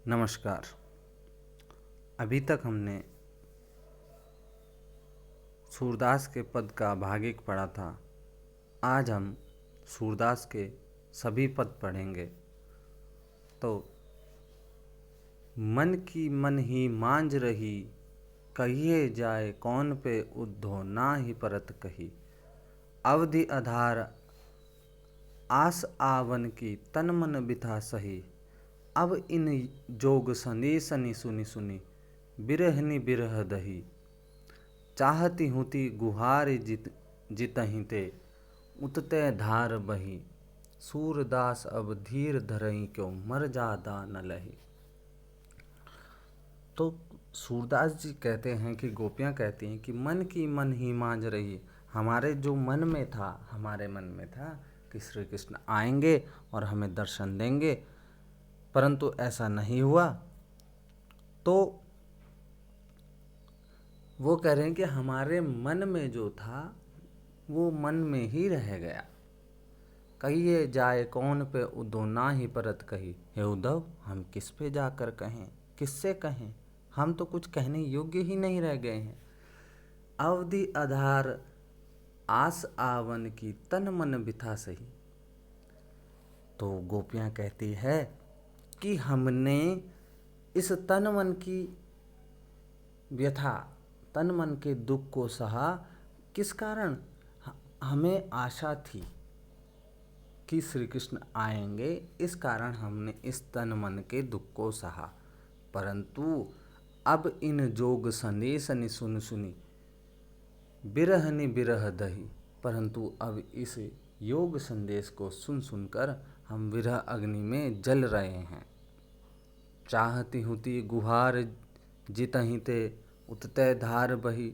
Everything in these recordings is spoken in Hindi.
नमस्कार। अभी तक हमने सूरदास के पद का भागिक पढ़ा था। आज हम सूरदास के सभी पद पढ़ेंगे। तो मन की मन ही मांझ रही, कहिए जाए कौन पे उद्धो ना ही परत कही। अवधि आधार आस आवन की तन मन बिथा सही। अब इन जोग संदेशनि सुनि सुनि, बिरहनि बिरह दही। चाहती हुती गुहार जितहि ते, उतते धार बही। सूरदास अब धीर धरई क्यों, मर जादा न लही। तो सूरदास जी कहते हैं कि गोपियाँ कहती हैं कि मन की मन ही मांझ रही। हमारे मन में था कि श्री कृष्ण आएंगे और हमें दर्शन देंगे, परंतु ऐसा नहीं हुआ। तो वो कह रहे हैं कि हमारे मन में जो था वो मन में ही रह गया। कहिए जाए कौन पे उद्धव ना ही परत कही। हे उद्धव, हम किस पे जाकर कहें, किससे कहें? हम तो कुछ कहने योग्य ही नहीं रह गए हैं। अवधि आधार आस आवन की तन मन बिथा सही। तो गोपियाँ कहती है कि हमने इस तन मन की व्यथा, तन मन के दुख को सहा। किस कारण? हमें आशा थी कि श्री कृष्ण आएंगे, इस कारण हमने इस तन मन के दुख को सहा। परंतु अब इन जोग संदेशनि सुन सुनी, बिरहनि बिरह दही। परंतु अब इस योग संदेश को सुन सुनकर हम विरह अग्नि में जल रहे हैं। चाहती हुती गुहार जितहि ते, उतते धार बही।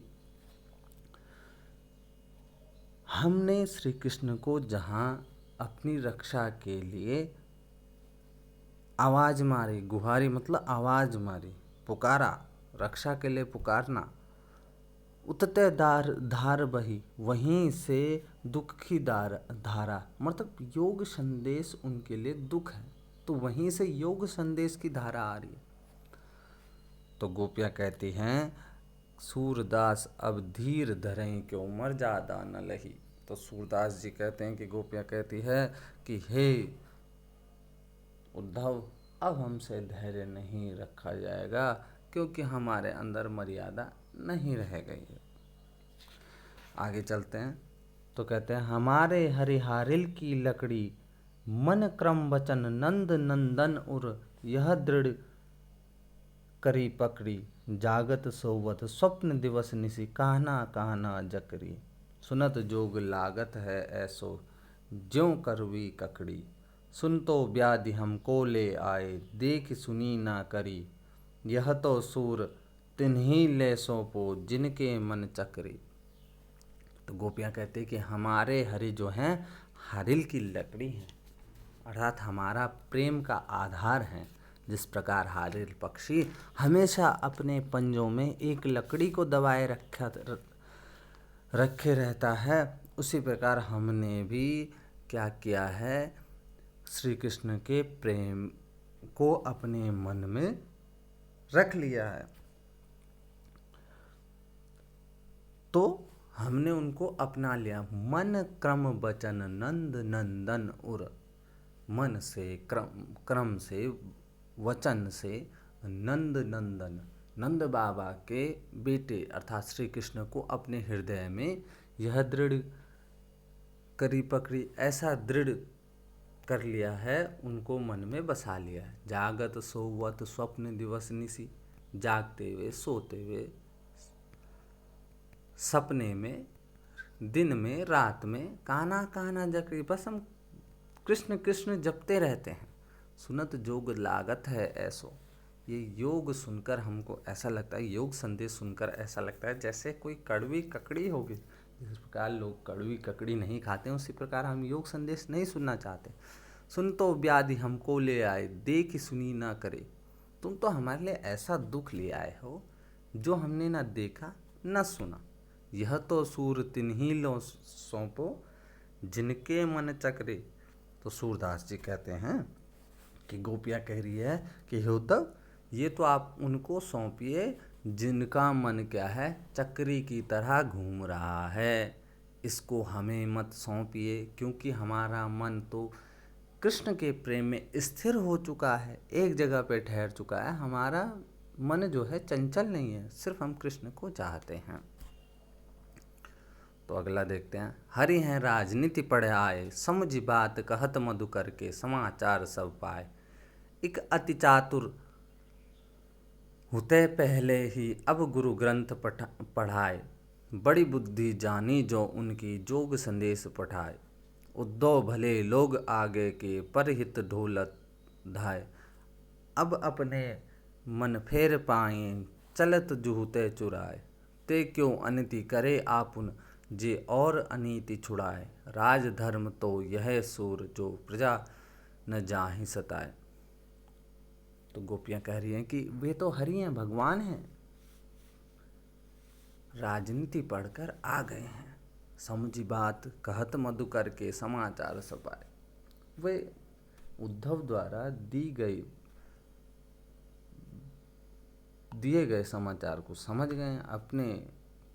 हमने श्री कृष्ण को जहाँ अपनी रक्षा के लिए आवाज़ मारी, गुहारी मतलब आवाज़ मारी, पुकारा, रक्षा के लिए पुकारना। उतते धार बही, वहीं से दुख की धारा मतलब योग संदेश उनके लिए दुख है, तो वहीं से योग संदेश की धारा आ रही है। तो गोपियाँ कहती हैं सूरदास अब धीर धरई क्यों, मर जादा न लही। तो सूरदास जी कहते हैं कि गोपियाँ कहती है कि हे उद्धव, अब हमसे धैर्य नहीं रखा जाएगा, क्योंकि हमारे अंदर मर्यादा नहीं रह गई है। आगे चलते हैं तो कहते हैं हमारे हरिहारिल की लकड़ी, मन क्रम वचन नंद नंदन उर। यह दृढ़ करी पकड़ी, जागत सोवत स्वप्न दिवस निसी। कहना कहना जकरी, सुनत जोग लागत है ऐसो, ज्यों करवी ककड़ी। सुन तो व्याधि हमको ले आए, देख सुनी ना करी। यह तो सूर तिन्ही ले सौंपो, जिनके मन चकरी। तो गोपियाँ कहते हैं कि हमारे हरि जो हैं हरिल की लकड़ी हैं, अर्थात हमारा प्रेम का आधार है। जिस प्रकार हरिल पक्षी हमेशा अपने पंजों में एक लकड़ी को दबाए रखे रहता है, उसी प्रकार हमने भी क्या किया है, श्री कृष्ण के प्रेम को अपने मन में रख लिया है। तो हमने उनको अपना लिया। मन क्रम वचन नंद नंदन उर, मन से क्रम से, वचन से, नंद नंदन, नंद बाबा के बेटे अर्थात श्री कृष्ण को अपने हृदय में यह दृढ़ करी पकड़ी, ऐसा दृढ़ कर लिया है, उनको मन में बसा लिया है। जागत सोवत स्वप्न दिवस निसी, जागते हुए, सोते हुए, सपने में, दिन में, रात में, काना काना जकरी, बस हम कृष्ण कृष्ण जपते रहते हैं। सुनत जोग लागत है ऐसो, ये योग सुनकर हमको ऐसा लगता है, योग संदेश सुनकर ऐसा लगता है जैसे कोई कड़वी ककड़ी होगी। जिस प्रकार लोग कड़वी ककड़ी नहीं खाते हैं, उसी प्रकार हम योग संदेश नहीं सुनना चाहते। सुन तो व्याधि हमको ले आए, देख सुनी ना करे। तुम तो हमारे लिए ऐसा दुख ले आए हो जो हमने ना देखा ना सुना। यह तो सूर तिन्ही लो सौंपो, जिनके मन चकरे। तो सूरदास जी कहते हैं कि गोपियाँ कह रही है कि हे उद्धव, ये तो आप उनको सौंपिए जिनका मन क्या है, चक्री की तरह घूम रहा है। इसको हमें मत सौंपिए, क्योंकि हमारा मन तो कृष्ण के प्रेम में स्थिर हो चुका है, एक जगह पे ठहर चुका है। हमारा मन जो है चंचल नहीं है, सिर्फ हम कृष्ण को चाहते हैं। तो अगला देखते हैं। हरि हैं राजनीति पढ़े आए, समझ बात कहत मधुकर के, समाचार सब पाए। एक अति चातुर हुते पहले ही, अब गुरु ग्रंथ पढ़ाए। बड़ी बुद्धि जानी जो उनकी, जोग संदेश पठाए। उद्धव भले लोग आगे के, परहित ढोलत धाय। अब अपने मन फेर पाए, चलत जुहुते चुराए। ते क्यों अनिति करे आपुन, जे और अनीति छुड़ाए। राज धर्म तो यह सूर, जो प्रजा न जाहि सताए। तो गोपियाँ कह रही हैं कि वे तो हरि हैं, भगवान हैं, राजनीति पढ़कर आ गए हैं, समझी बात कहत मधुकर के, समाचार सपाए। वे उद्धव द्वारा दिए गए समाचार को समझ गए, अपने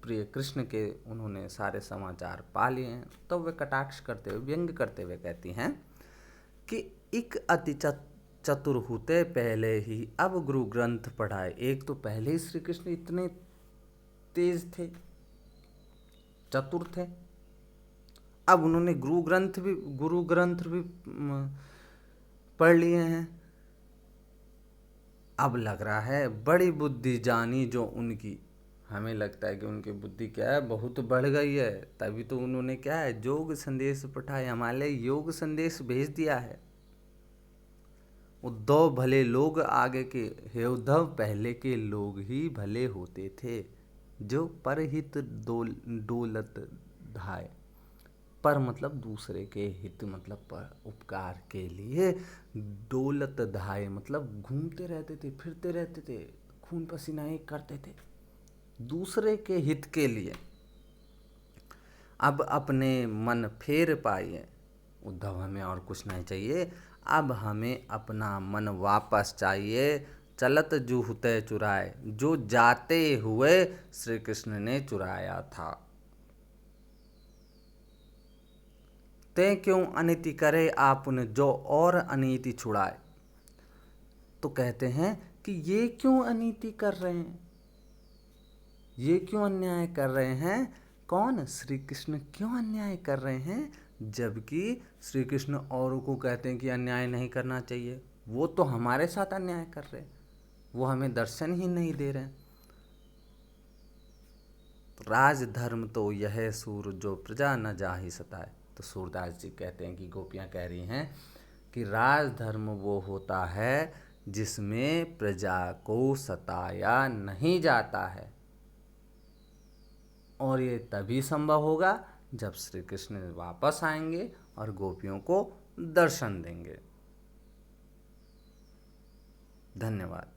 प्रिय कृष्ण के उन्होंने सारे समाचार पा लिए हैं। तो वे कटाक्ष करते हुए, व्यंग करते हुए कहती हैं कि एक अति चतुर होते पहले ही, अब गुरु ग्रंथ पढ़ाए। एक तो पहले ही श्री कृष्ण इतने तेज थे, चतुर थे, अब उन्होंने गुरु ग्रंथ भी पढ़ लिए हैं। अब लग रहा है बड़ी बुद्धि जानी जो उनकी, हमें लगता है कि उनकी बुद्धि क्या है, बहुत बढ़ गई है। तभी तो उन्होंने क्या है, योग संदेश पठाए, हमारे लिए योग संदेश भेज दिया है। उद्धव भले लोग आगे के, हे उद्धव पहले के लोग ही भले होते थे, जो परहित डोलत धाय। पर मतलब दूसरे के हित, मतलब पर उपकार के लिए, डोलत धाय मतलब घूमते रहते थे, फिरते रहते थे, खून पसीना एक करते थे दूसरे के हित के लिए। अब अपने मन फेर पाइए। उद्धव हमें और कुछ नहीं चाहिए, अब हमें अपना मन वापस चाहिए। चलत जूहते चुराए, जो जाते हुए श्री कृष्ण ने चुराया था। ते क्यों अनीति करे आपने, जो और अनीति छुड़ाए। तो कहते हैं कि ये क्यों अनीति कर रहे हैं, ये क्यों अन्याय कर रहे हैं। कौन? श्री कृष्ण क्यों अन्याय कर रहे हैं, जबकि श्री कृष्ण औरों को कहते हैं कि अन्याय नहीं करना चाहिए। वो तो हमारे साथ अन्याय कर रहे हैं, वो हमें दर्शन ही नहीं दे रहे हैं। राज धर्म तो यह सूर, जो प्रजा न जाहि सताए। तो सूरदास जी कहते हैं कि गोपियाँ कह रही हैं कि राजधर्म वो होता है जिसमें प्रजा को सताया नहीं जाता है, और ये तभी संभव होगा जब श्री कृष्ण वापस आएंगे और गोपियों को दर्शन देंगे। धन्यवाद।